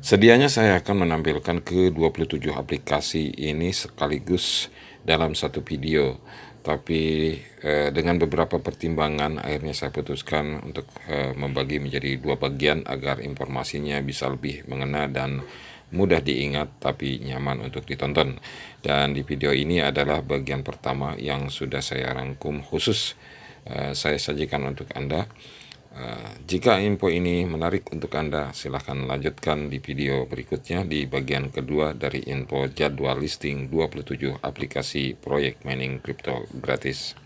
Sedianya saya akan menampilkan ke 27 aplikasi ini sekaligus dalam satu video. Tapi dengan beberapa pertimbangan akhirnya saya putuskan untuk membagi menjadi dua bagian agar informasinya bisa lebih mengena dan mudah diingat tapi nyaman untuk ditonton. Dan di video ini adalah bagian pertama yang sudah saya rangkum khusus saya sajikan untuk Anda. Jika info ini menarik untuk Anda, silahkan lanjutkan di video berikutnya di bagian kedua dari info jadwal listing 27 aplikasi proyek mining kripto gratis.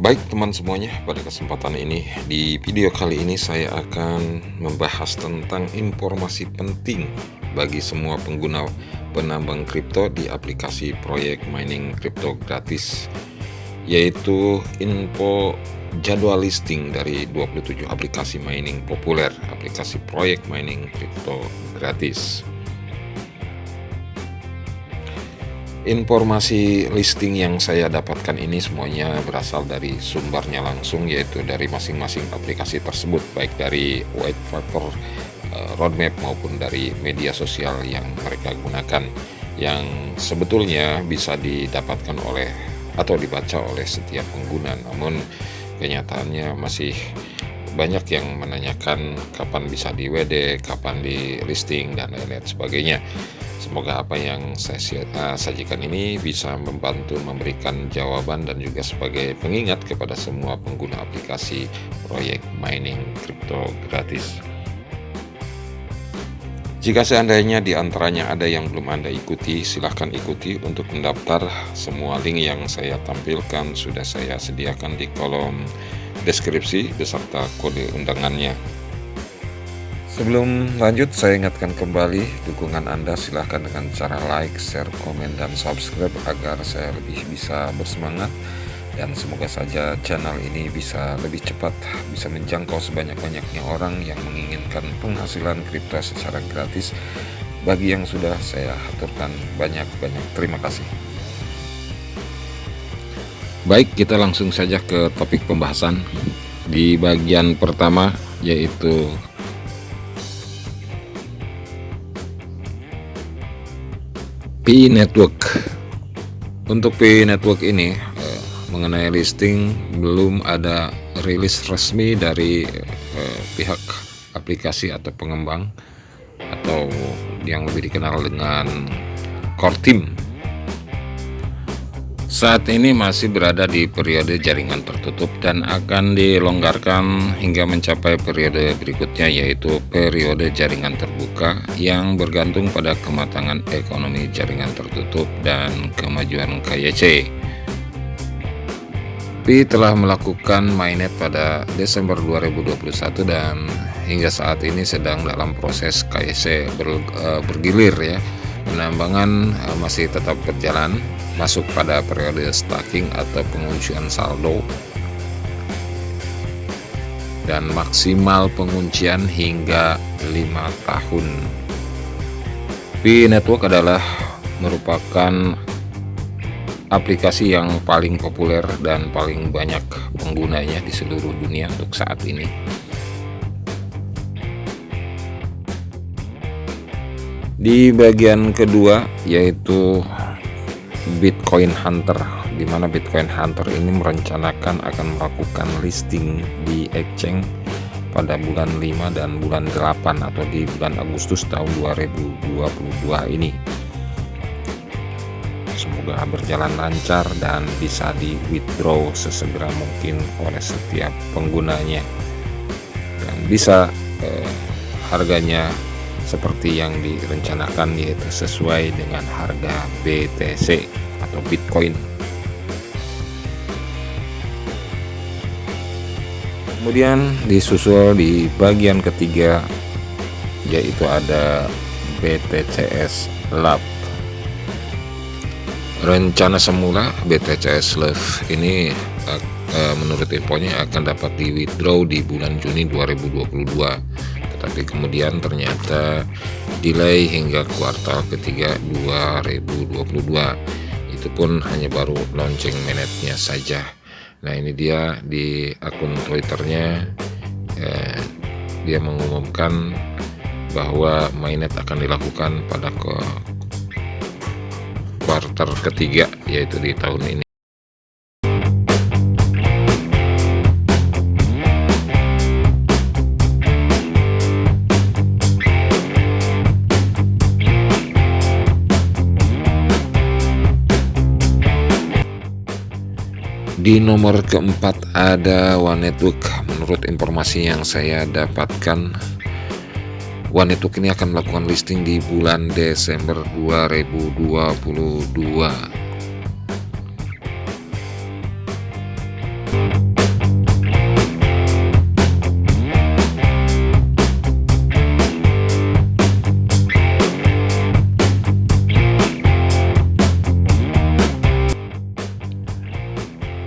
Baik teman semuanya, pada kesempatan ini di video kali ini saya akan membahas tentang informasi penting bagi semua pengguna penambang kripto di aplikasi proyek mining kripto gratis, yaitu info jadwal listing dari 27 aplikasi mining populer, aplikasi proyek mining kripto gratis. Informasi listing yang saya dapatkan ini semuanya berasal dari sumbernya langsung, yaitu dari masing-masing aplikasi tersebut, baik dari white paper, roadmap maupun dari media sosial yang mereka gunakan, yang sebetulnya bisa didapatkan oleh atau dibaca oleh setiap pengguna. Namun kenyataannya masih banyak yang menanyakan kapan bisa di WD, kapan di listing, dan lain-lain sebagainya. Semoga apa yang saya sajikan ini bisa membantu memberikan jawaban dan juga sebagai pengingat kepada semua pengguna aplikasi proyek mining kripto gratis. Jika seandainya di antaranya ada yang belum Anda ikuti, silahkan ikuti. Untuk mendaftar, semua link yang saya tampilkan sudah saya sediakan di kolom deskripsi beserta kode undangannya. Sebelum lanjut, saya ingatkan kembali dukungan Anda silahkan dengan cara like, share, komen, dan subscribe agar saya lebih bisa bersemangat, dan semoga saja channel ini bisa lebih cepat bisa menjangkau sebanyak-banyaknya orang yang menginginkan penghasilan kripto secara gratis. Bagi yang sudah saya aturkan banyak-banyak terima kasih. Baik, kita langsung saja ke topik pembahasan di bagian pertama, yaitu Pi Network. Untuk Pi Network ini mengenai listing belum ada rilis resmi dari pihak aplikasi atau pengembang atau yang lebih dikenal dengan core team. Saat ini masih berada di periode jaringan tertutup dan akan dilonggarkan hingga mencapai periode berikutnya, yaitu periode jaringan terbuka, yang bergantung pada kematangan ekonomi jaringan tertutup dan kemajuan KYC. Pi telah melakukan mainnet pada Desember 2021 dan hingga saat ini sedang dalam proses KYC bergilir ya. Penambangan masih tetap berjalan, masuk pada periode staking atau penguncian saldo, dan maksimal penguncian hingga 5 tahun. Pi Network adalah merupakan aplikasi yang paling populer dan paling banyak penggunanya di seluruh dunia untuk saat ini. Di bagian kedua, yaitu Bitcoin Hunter, di mana Bitcoin Hunter ini merencanakan akan melakukan listing di exchange pada bulan 5 dan bulan 8 atau di bulan Agustus tahun 2022 ini. Semoga berjalan lancar dan bisa di withdraw sesegera mungkin oleh setiap penggunanya, dan bisa harganya seperti yang direncanakan, yaitu sesuai dengan harga BTC atau Bitcoin. Kemudian disusul di bagian ketiga, yaitu ada BTCS Lab. Rencana semula BTCS Lab ini menurut infonya akan dapat di withdraw di bulan Juni 2022, tetapi kemudian ternyata delay hingga kuartal ketiga 2022. Itu pun hanya baru launching mainnetnya saja. Nah, ini dia di akun Twitternya, dia mengumumkan bahwa mainnet akan dilakukan pada kuartal ketiga, yaitu di tahun ini. Di nomor keempat ada One Network. Menurut informasi yang saya dapatkan, One Network ini akan melakukan listing di bulan Desember 2022.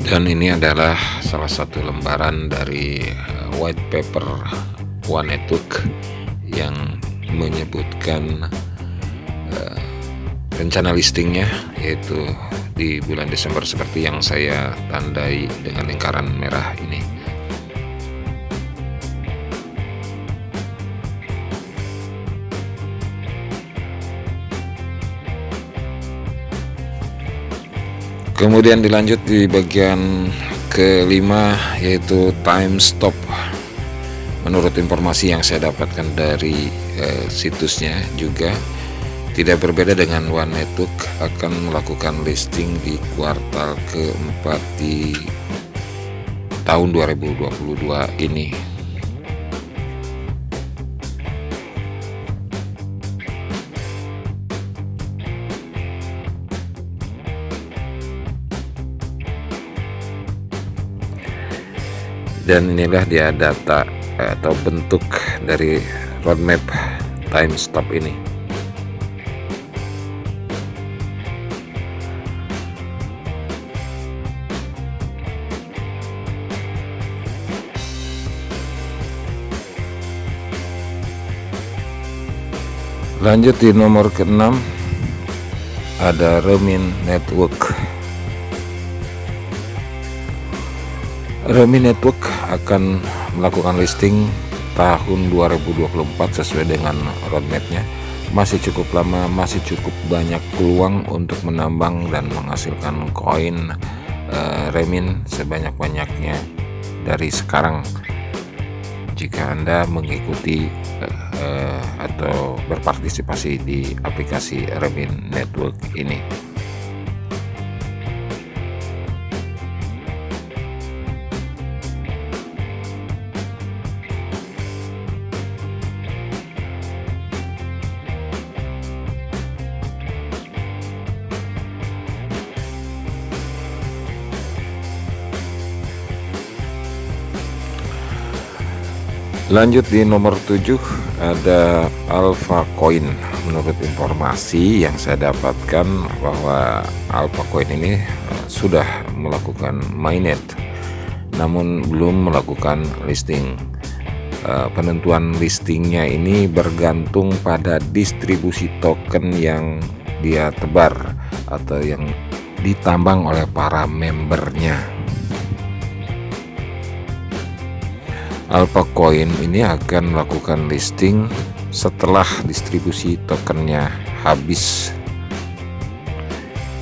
Dan ini adalah salah satu lembaran dari white paper One Network yang menyebutkan rencana listingnya, yaitu di bulan Desember seperti yang saya tandai dengan lingkaran merah ini. Kemudian dilanjut di bagian kelima, yaitu time stop. Menurut informasi yang saya dapatkan dari situsnya juga tidak berbeda dengan One Network, akan melakukan listing di kuartal keempat di tahun 2022 ini. Dan inilah dia data atau bentuk dari roadmap time stop ini. Lanjut di nomor ke-6 ada Remin Network. Remin Network akan melakukan listing tahun 2024 sesuai dengan roadmapnya. Masih cukup lama, masih cukup banyak peluang untuk menambang dan menghasilkan koin Remin sebanyak-banyaknya dari sekarang, jika Anda mengikuti atau berpartisipasi di aplikasi Remin Network ini. Lanjut di nomor 7 ada Alpha Coin. Menurut informasi yang saya dapatkan bahwa Alpha Coin ini sudah melakukan mainnet namun belum melakukan listing. Penentuan listingnya ini bergantung pada distribusi token yang dia tebar atau yang ditambang oleh para membernya. Alpha Coin ini akan melakukan listing setelah distribusi tokennya habis,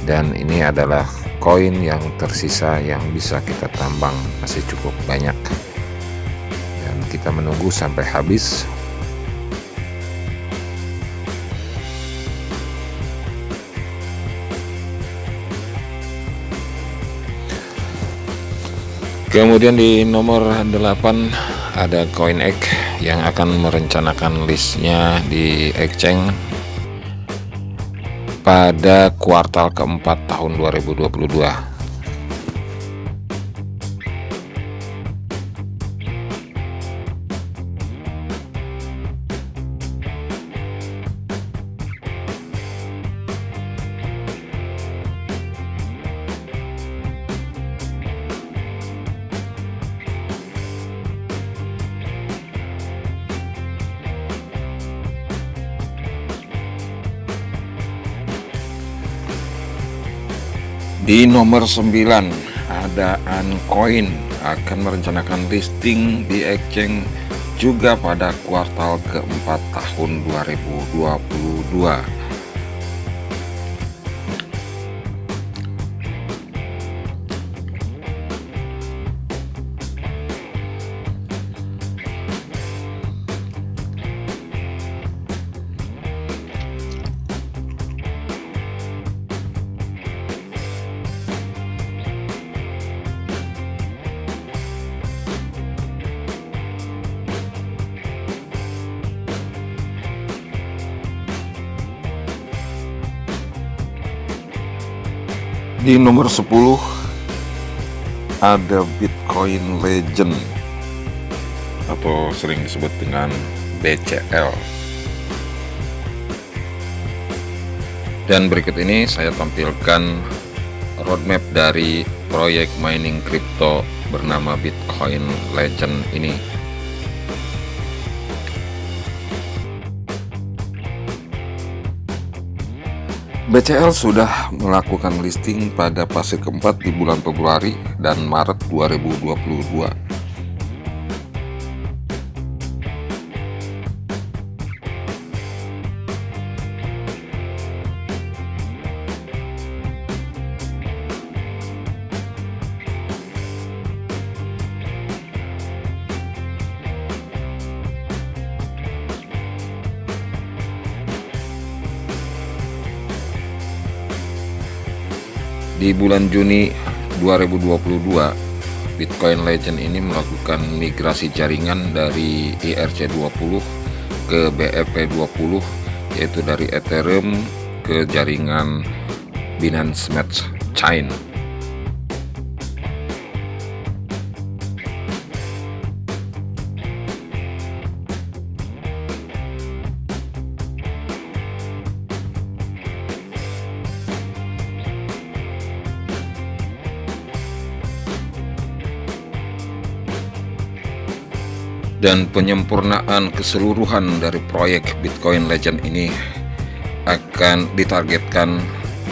dan ini adalah koin yang tersisa yang bisa kita tambang, masih cukup banyak, dan kita menunggu sampai habis. Kemudian di nomor 8 ada CoinEgg yang akan merencanakan listnya di exchange pada kuartal keempat tahun 2022. Di nomor 9 ada Uncoin akan merencanakan listing di exchange juga pada kuartal keempat tahun 2022. Di nomor 10 ada Bitcoin Legend atau sering disebut dengan BCL. Dan berikut ini saya tampilkan roadmap dari proyek mining crypto bernama Bitcoin Legend ini. BCL sudah melakukan listing pada fase keempat di bulan Februari dan Maret 2022. Di bulan Juni 2022, Bitcoin Legend ini melakukan migrasi jaringan dari ERC20 ke BEP20, yaitu dari Ethereum ke jaringan Binance Smart Chain. Dan penyempurnaan keseluruhan dari proyek Bitcoin Legend ini akan ditargetkan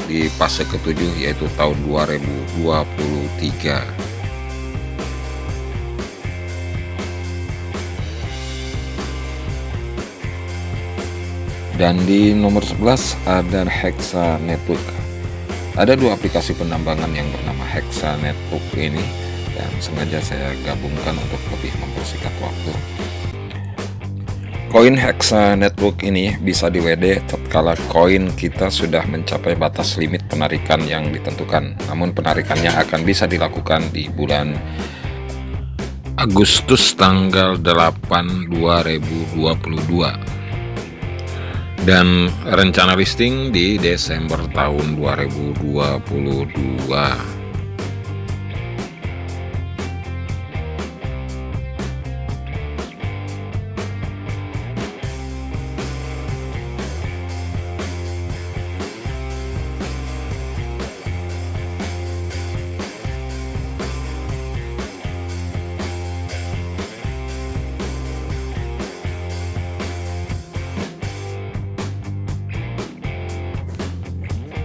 di fase ketujuh, yaitu tahun 2023. Dan di nomor 11 ada Hexa Network. Ada dua aplikasi penambangan yang bernama Hexa Network ini, dan sengaja saya gabungkan untuk lebih mempersingkat waktu. Koin Hexa Network ini bisa di-WD tatkala koin kita sudah mencapai batas limit penarikan yang ditentukan. Namun penarikannya akan bisa dilakukan di bulan Agustus tanggal 8 2022. Dan rencana listing di Desember tahun 2022.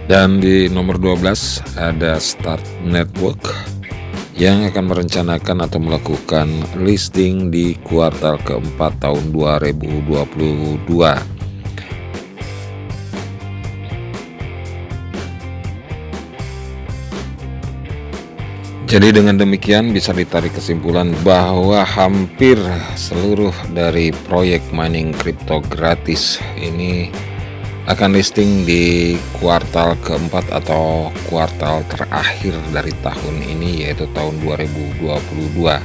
Dan di nomor 12 ada Start Network yang akan merencanakan atau melakukan listing di kuartal keempat tahun 2022. Jadi dengan demikian bisa ditarik kesimpulan bahwa hampir seluruh dari proyek mining crypto gratis ini akan listing di kuartal keempat atau kuartal terakhir dari tahun ini, yaitu tahun 2022.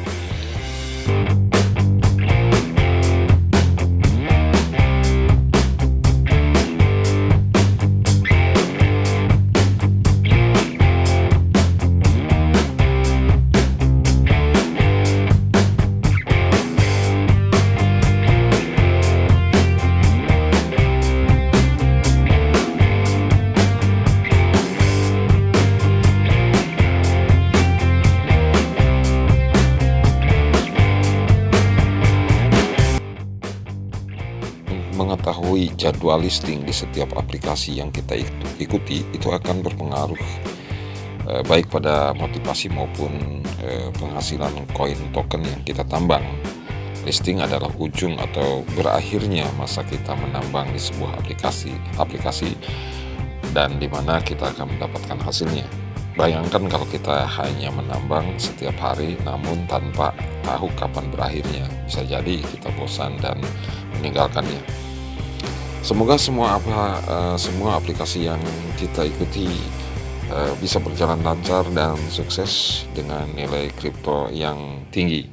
Mengetahui jadwal listing di setiap aplikasi yang kita ikuti itu akan berpengaruh baik pada motivasi maupun penghasilan koin token yang kita tambang. Listing adalah ujung atau berakhirnya masa kita menambang di sebuah aplikasi dan di mana kita akan mendapatkan hasilnya. Bayangkan kalau kita hanya menambang setiap hari namun tanpa tahu kapan berakhirnya. Bisa jadi kita bosan dan meninggalkannya. Semoga semua aplikasi yang kita ikuti bisa berjalan lancar dan sukses dengan nilai kripto yang tinggi.